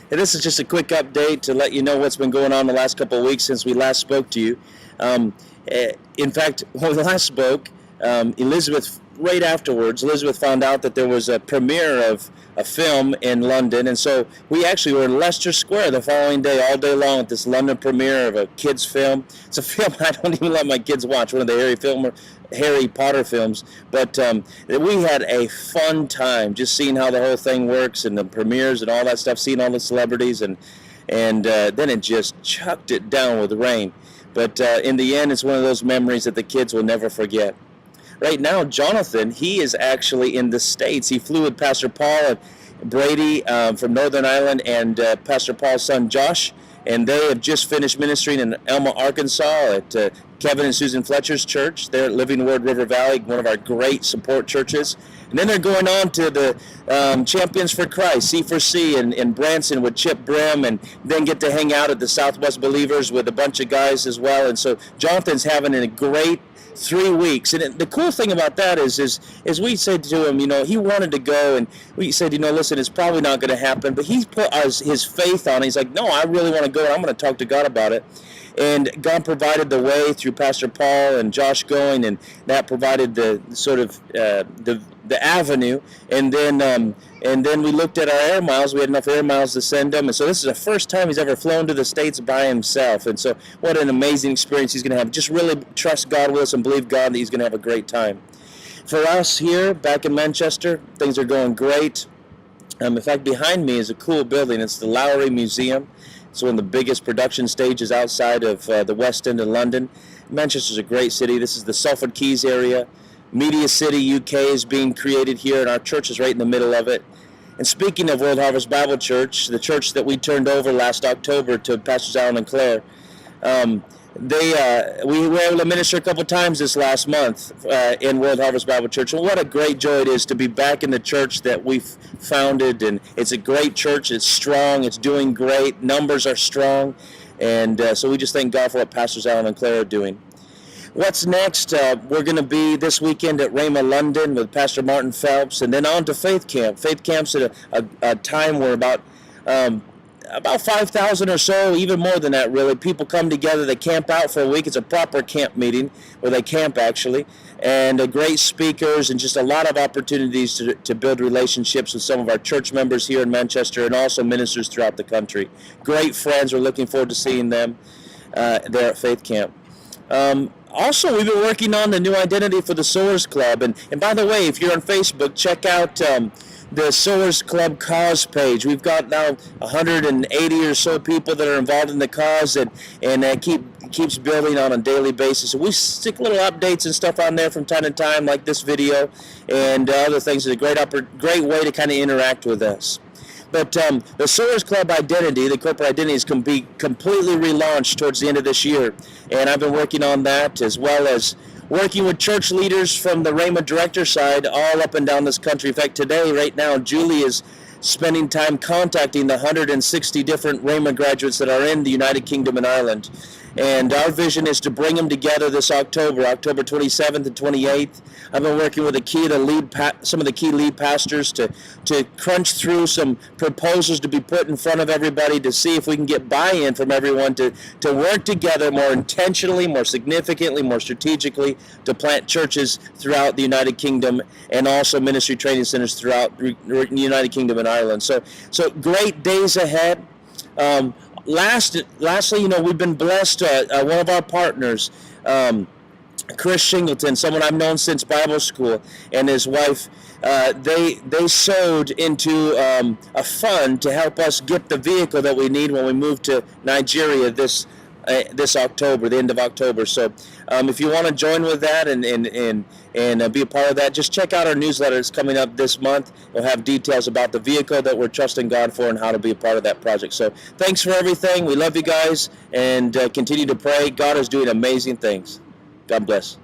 Hey, this is just a quick update to let you know what's been going on the last couple of weeks since we last spoke to you. In fact, when we last spoke, Elizabeth, right afterwards, Elizabeth found out that there was a premiere of a film in London, and so we actually were in Leicester Square the following day, all day long, at this London premiere of a kids' film. It's a film I don't even let my kids watch, one of the Harry Potter films, but we had a fun time just seeing how the whole thing works and the premieres and all that stuff, seeing all the celebrities, and then it just chucked it down with rain. But in the end, it's one of those memories that the kids will never forget. Right now, Jonathan, he is actually in the States. He flew with Pastor Paul and Brady from Northern Ireland and Pastor Paul's son Josh, and they have just finished ministering in Elma, Arkansas at Kevin and Susan Fletcher's church. They're at Living Word River Valley, one of our great support churches. And then they're going on to the Champions for Christ, C4C in Branson with Chip Brim, and then get to hang out at the Southwest Believers with a bunch of guys as well. And so Jonathan's having a great 3 weeks. And the cool thing about that is we said to him, he wanted to go, and we said, listen, it's probably not going to happen. But he put his faith on it. He's like, no, I really want to go, and I'm going to talk to God about it. And God provided the way through Pastor Paul and Josh going, and that provided the sort of the avenue. And then we looked at our air miles. We had enough air miles to send him. And so this is the first time he's ever flown to the States by himself. And so what an amazing experience he's going to have. Just really trust God with us and believe God that he's going to have a great time. For us here back in Manchester, things are going great. In fact, behind me is a cool building. It's the Lowry Museum. It's one of the biggest production stages outside of the West End of London. Manchester's a great city. This is the Salford Keys area. Media City, UK is being created here, and our church is right in the middle of it. And speaking of World Harvest Bible Church, the church that we turned over last October to Pastors Alan and Claire, we were able to minister a couple times this last month in World Harvest Bible Church. And what a great joy it is to be back in the church that we founded. And it's a great church. It's strong. It's doing great. Numbers are strong. And so we just thank God for what Pastors Alan and Claire are doing. What's next? We're going to be this weekend at Rhema London with Pastor Martin Phelps, and then on to Faith Camp. Faith Camp's at a time where about 5,000 or so, even more than that really, people come together. They camp out for a week. It's a proper camp meeting where they camp actually, and great speakers and just a lot of opportunities to build relationships with some of our church members here in Manchester and also ministers throughout the country. Great friends. We're looking forward to seeing them there at Faith Camp. Also, we've been working on the new identity for the Sowers Club. And by the way, if you're on Facebook, check out the Sowers Club Cause page. We've got now 180 or so people that are involved in the cause, and keeps building on a daily basis. So we stick little updates and stuff on there from time to time, like this video and other things. It's a great way to kind of interact with us. But the Sowers Club identity, the corporate identity, can be completely relaunched towards the end of this year. And I've been working on that, as well as working with church leaders from the Rhema director side all up and down this country. In fact, today, right now, Julie is spending time contacting the 160 different Rhema graduates that are in the United Kingdom and Ireland. And our vision is to bring them together this October 27th and 28th. I've been working with some of the key lead pastors to crunch through some proposals to be put in front of everybody to see if we can get buy-in from everyone to work together more intentionally, more significantly, more strategically to plant churches throughout the United Kingdom and also ministry training centers throughout the United Kingdom and Ireland. So great days ahead. Lastly, we've been blessed. One of our partners, Chris Shingleton, someone I've known since Bible school, and his wife, they sowed into a fund to help us get the vehicle that we need when we move to Nigeria this October, the end of October. So if you want to join with that and be a part of that, just check out our newsletter. It's coming up this month. We'll have details about the vehicle that we're trusting God for and how to be a part of that project. So thanks for everything. We love you guys, and continue to pray. God is doing amazing things. God bless.